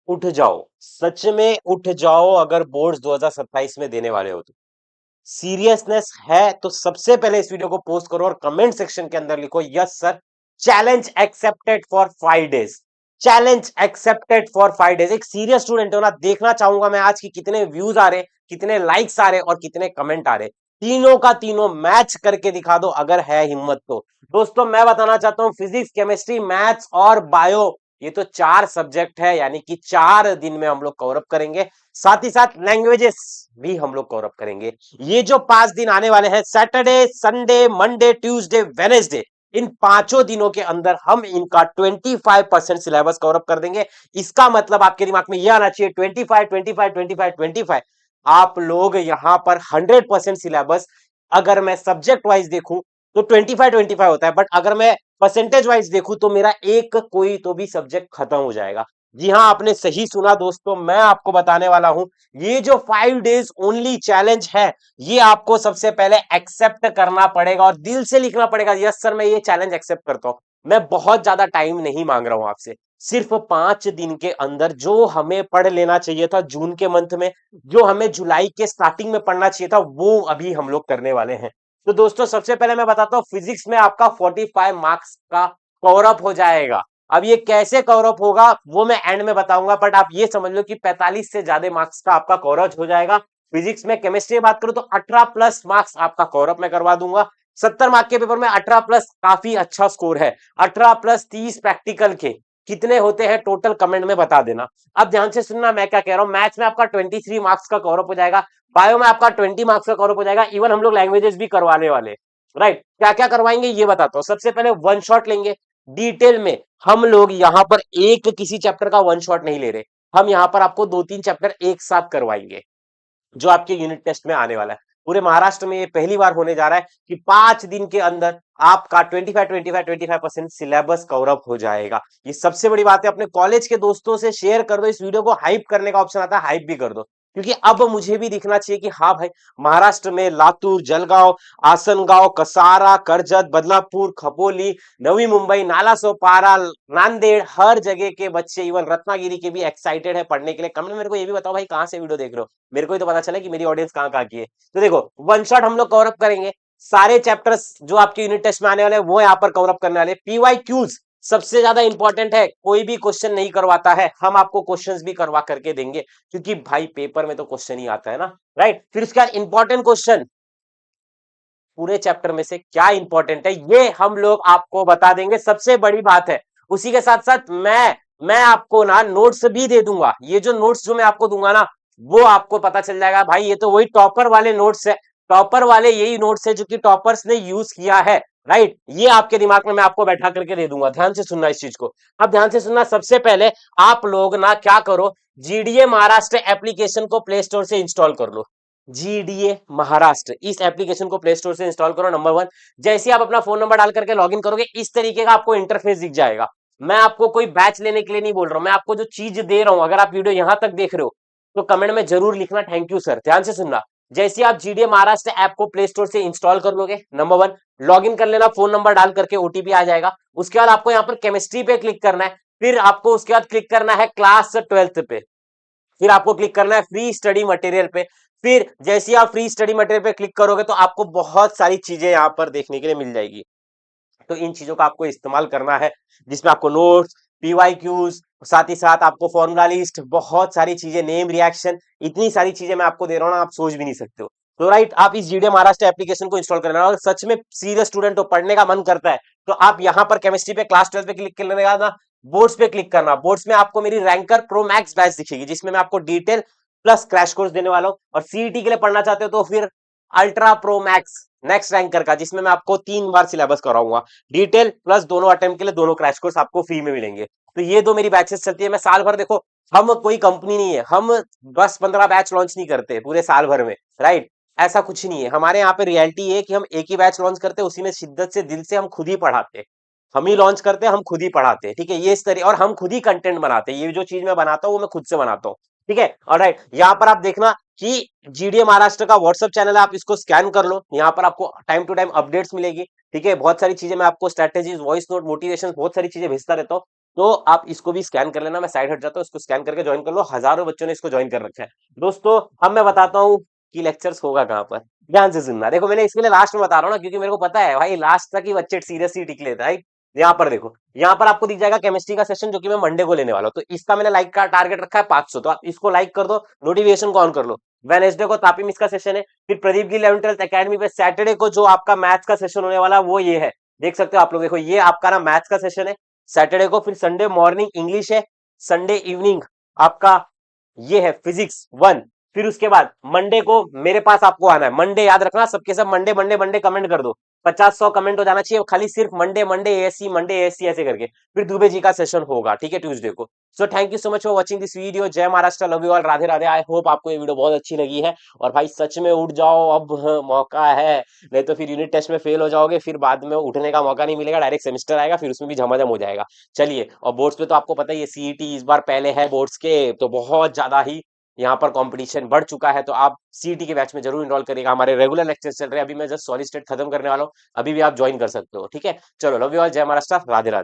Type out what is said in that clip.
उठ जाओ, सच में उठ जाओ अगर बोर्ड्स 2027 में देने वाले हो तो। सीरियसनेस है तो सबसे पहले इस वीडियो को पोस्ट करो और कमेंट सेक्शन के अंदर लिखो yes sir, challenge accepted for 5 days. Challenge accepted for 5 days. एक सीरियस स्टूडेंट हो ना, देखना चाहूंगा मैं आज की कितने व्यूज आ रहे, कितने लाइक्स आ रहे और कितने कमेंट आ रहे। तीनों का तीनों मैच करके दिखा दो अगर है हिम्मत तो। दोस्तों मैं बताना चाहता हूं, फिजिक्स, केमिस्ट्री, मैथ्स और बायो, ये तो 4 सब्जेक्ट है, यानी कि 4 दिन में हम लोग कवर अप करेंगे। साथ ही साथ लैंग्वेजेस भी हम लोग कवर अप करेंगे। ये जो 5 दिन आने वाले हैं, Saturday, Sunday, Monday, Tuesday, Wednesday, इन पांचों दिनों के अंदर हम इनका 25% सिलेबस कवर अप कर देंगे। इसका मतलब आपके दिमाग में यह आना चाहिए 25 25 25 25। आप लोग यहां पर 100% सिलेबस, अगर मैं सब्जेक्ट वाइज देखूं तो 25 होता है, बट अगर मैं परसेंटेज वाइज देखूं तो मेरा एक कोई तो भी सब्जेक्ट खत्म हो जाएगा। जी हां, आपने सही सुना दोस्तों, मैं आपको बताने वाला हूं ये जो 5 डेज ओनली चैलेंज है, ये आपको सबसे पहले एक्सेप्ट करना पड़ेगा और दिल से लिखना पड़ेगा यस सर मैं ये चैलेंज एक्सेप्ट करता हूं। मैं बहुत ज्यादा टाइम नहीं मांग रहा हूं आपसे, सिर्फ 5 दिन के अंदर जो हमें पढ़ लेना चाहिए था जून के मंथ में, जो हमें जुलाई के स्टार्टिंग में पढ़ना चाहिए था, वो अभी हम लोग करने वाले हैं। तो दोस्तों सबसे पहले मैं बताता हूं, फिजिक्स में आपका 45 मार्क्स का कवर अप हो जाएगा। अब ये कैसे कवर अप होगा वो मैं एंड में बताऊंगा, बट आप ये समझ लो कि 45 से ज्यादा मार्क्स का आपका कवर अप हो जाएगा फिजिक्स में। केमिस्ट्री की बात करूं तो 18 प्लस मार्क्स आपका कवर अप मैं करवा दूंगा। 70 मार्क के पेपर में 18 प्लस काफी अच्छा स्कोर है। 18 प्लस 30 प्रैक्टिकल के कितने होते हैं टोटल, कमेंट में बता देना। अब ध्यान से सुनना मैं क्या कह रहा हूं, मैथ्स में आपका 23 मार्क्स का कवर अप हो जाएगा, बायो में आपका 20 मार्क्स का कवर अप हो जाएगा। इवन हम लोग लैंग्वेजेस भी करवाने वाले, राइट। क्या क्या करवाएंगे ये बताता हूं। सबसे पहले वन शॉट लेंगे डिटेल में। हम लोग यहां पर एक किसी चैप्टर का वन शॉट नहीं ले रहे, हम यहां पर आपको 2-3 चैप्टर एक साथ करवाएंगे जो आपके यूनिट टेस्ट में आने वाला है। पूरे महाराष्ट्र में ये पहली बार होने जा रहा है कि 5 दिन के अंदर आपका 25-25-25% सिलेबस कवर अप हो जाएगा। ये सबसे बड़ी बात है। अपने कॉलेज के दोस्तों से शेयर कर दो इस वीडियो को, हाइप करने का ऑप्शन आता है, हाइप भी कर दो, क्योंकि अब मुझे भी दिखना चाहिए कि हाँ भाई, महाराष्ट्र में लातूर, जलगांव, आसनगांव, कसारा, कर्जत, बदलापुर, खपोली, नवी मुंबई, नालासोपारा, नांदेड़, हर जगह के बच्चे, इवन रत्नागिरी के भी एक्साइटेड है पढ़ने के लिए। कमेंट में मेरे को ये भी बताओ भाई कहां से वीडियो देख रहे हो, मेरे को ही तो पता चले कि मेरी ऑडियंस कहां कहां की है। तो देखो, वन शॉट हम लोग कवर अप करेंगे। सारे चैप्टर्स जो आपके यूनिट टेस्ट में आने वाले हैं वो यहाँ पर कवर अप करने वाले। पीवाई क्यूज सबसे ज्यादा इंपॉर्टेंट है, कोई भी क्वेश्चन नहीं करवाता है, हम आपको क्वेश्चंस भी करवा करके देंगे, क्योंकि भाई पेपर में तो क्वेश्चन ही आता है ना, राइट। फिर उसके बाद इंपॉर्टेंट क्वेश्चन पूरे चैप्टर में से क्या इंपॉर्टेंट है ये हम लोग आपको बता देंगे, सबसे बड़ी बात है। उसी के साथ साथ मैं आपको ना नोट्स भी दे दूंगा। ये जो नोट्स जो मैं आपको दूंगा ना, वो आपको पता चल जाएगा भाई ये तो वही टॉपर वाले नोट्स है, टॉपर वाले यही नोट्स है जो कि टॉपर्स ने यूज किया है, राइट। ये आपके दिमाग में मैं आपको बैठा करके दे दूंगा, ध्यान से सुनना इस चीज को। अब ध्यान से सुनना, सबसे पहले आप लोग ना क्या करो, जीडीए महाराष्ट्र एप्लीकेशन को प्ले स्टोर से इंस्टॉल कर लो। जीडीए महाराष्ट्र, इस एप्लीकेशन को प्ले स्टोर से इंस्टॉल करो, नंबर 1। जैसे ही आप अपना फोन नंबर डाल करके लॉगिन करोगे, इस तरीके का आपको इंटरफेस दिख जाएगा। मैं आपको कोई बैच लेने के लिए नहीं बोल रहा हूं, मैं आपको जो चीज दे रहा हूं, अगर आप वीडियो यहां तक देख रहे हो तो कमेंट में जरूर लिखना थैंक यू सर। ध्यान से सुनना, जैसे आप जीडीए महाराष्ट्र ऐप को प्ले स्टोर से इंस्टॉल कर लोगे, नंबर 1 लॉगिन कर लेना, फोन नंबर डाल करके ओटीपी आ जाएगा। उसके बाद आपको यहाँ पर केमिस्ट्री पे क्लिक करना है, फिर आपको उसके बाद क्लिक करना है क्लास 12th पे, फिर आपको क्लिक करना है फ्री स्टडी मटेरियल पे। फिर जैसे ही आप फ्री स्टडी मटेरियल पे क्लिक करोगे तो आपको बहुत सारी चीजें यहां पर देखने के लिए मिल जाएगी। तो इन चीजों का आपको इस्तेमाल करना है, जिसमें आपको नोट्स, पीवाई क्यूज, साथ ही साथ आपको फॉर्मूला लिस्ट, बहुत सारी चीजें, नेम रिएक्शन, इतनी सारी चीजें मैं आपको दे रहा हूं ना, आप सोच भी नहीं सकते हो। तो राइट, आप इस जीडीए महाराष्ट्र एप्लीकेशन को इंस्टॉल कर लेना। और सच में सीरियस स्टूडेंट हो, पढ़ने का मन करता है, तो आप यहां पर केमिस्ट्री पे क्लास 12 पे क्लिक कर लेने का ना, बोर्ड्स पे क्लिक करना। बोर्ड्स में आपको मेरी रैंकर प्रो मैक्स बैच दिखेगी, जिसमें मैं आपको डिटेल प्लस क्रैश कोर्स देने वाला हूं। और सीईटी के लिए पढ़ना चाहते हो तो फिर ultra pro max next ranker का, जिसमें मैं आपको 3 बार सिलेबस कराऊंगा, डिटेल प्लस दोनों अटेम्प्ट के लिए दोनों क्रैश कोर्स आपको फ्री में मिलेंगे। तो ये दो मेरी बैचेस चलती है। मैं साल भर, देखो हम कोई कंपनी नहीं है, हम 10-15 बैच लॉन्च नहीं करते पूरे साल भर में, राइट। ऐसा कुछ नहीं है हमारे यहाँ पे। रियलिटी है कि हम एक ही बैच लॉन्च करते हैं, उसी में शिद्दत से दिल से हम खुद ही पढ़ाते हैं, हम ही लॉन्च करते हैं, हम खुद ही पढ़ाते हैं, ठीक है। ये इस तरह, और हम खुद ही कंटेंट बनाते हैं, ये जो चीज मैं बनाता हूँ वो मैं खुद से बनाता हूँ, ठीक है। ऑलराइट, यहाँ पर आप देखना कि जीडीए महाराष्ट्र का व्हाट्सएप चैनल है, आप इसको स्कैन कर लो, यहाँ पर आपको टाइम टू टाइम अपडेट्स मिलेगी, ठीक है। बहुत सारी चीजें मैं आपको स्ट्रेटेजीज, वॉइस नोट, मोटिवेशन, बहुत सारी चीजें भेजता रहता हूँ। तो आप इसको भी स्कैन कर लेना, मैं साइड हट जाता हूँ, इसको स्कैन करके ज्वाइन कर लो। हजारों बच्चों ने इसको ज्वाइन कर रखा है। दोस्तों अब मैं बताता हूँ कि लेक्चर्स होगा कहाँ पर, ध्यान से सुनना। देखो मैंने इसके लिए लास्ट में बता रहा हूँ ना, क्योंकि मेरे को पता है भाई लास्ट तक ही बच्चे सीरियसली टिक लेता है। यहाँ पर देखो, यहाँ पर आपको दिख जाएगा केमिस्ट्री का सेशन, जो कि मैं मंडे को लेने वाला हूँ। तो इसका मैंने लाइक का टारगेट रखा है 500, तो आप इसको लाइक कर दो, नोटिफिकेशन को ऑन कर लो। वेनेसडे को तापी मिस का सेशन है, फिर प्रदीप की 11th-12th अकेडमी पे सैटरडे को जो आपका मैथ्स का सेशन होने वाला है वो ये है, देख सकते हो आप लोग। देखो ये आपका ना मैथ्स का सेशन है सैटरडे को, फिर संडे मॉर्निंग इंग्लिश है, संडे इवनिंग आपका ये है फिजिक्स 1। फिर उसके बाद मंडे को मेरे पास आपको आना है। मंडे याद रखना, सबके सब मंडे मंडे मंडे कमेंट कर दो, 50-100 कमेंट हो जाना चाहिए खाली, सिर्फ Monday Monday ASC Monday ASC ऐसे करके। फिर दुबे जी का सेशन होगा, ठीक है, ट्यूसडे को। So thank you so much for watching this video. जय Maharashtra, love you all, Radhe Radhe. I hope आपको ये वीडियो बहुत अच्छी लगी है। और भाई सच में उठ जाओ, अब मौका है, नहीं तो फिर यूनिट टेस्ट में फेल हो जाओगे, फिर बाद में उठने का मौका नहीं मिलेगा, डायरेक्ट सेमेस्टर आएगा, फिर उसमें भी झमाझम हो जाएगा। चलिए, और बोर्ड्स पे तो आपको पता ही है, सीईटी इस बार पहले है बोर्ड्स के, तो बहुत ज्यादा ही यहाँ पर कंपटीशन बढ़ चुका है। तो आप सीईटी के बैच में जरूर इनरोल करिएगा। हमारे रेगुलर लेक्चर चल रहे हैं, अभी मैं जस्ट सॉलिड स्टेट खत्म करने वाला हूँ, अभी भी आप ज्वाइन कर सकते हो, ठीक है। चलो, लव यू ऑल, जय महाराष्ट्र, राधे राधे।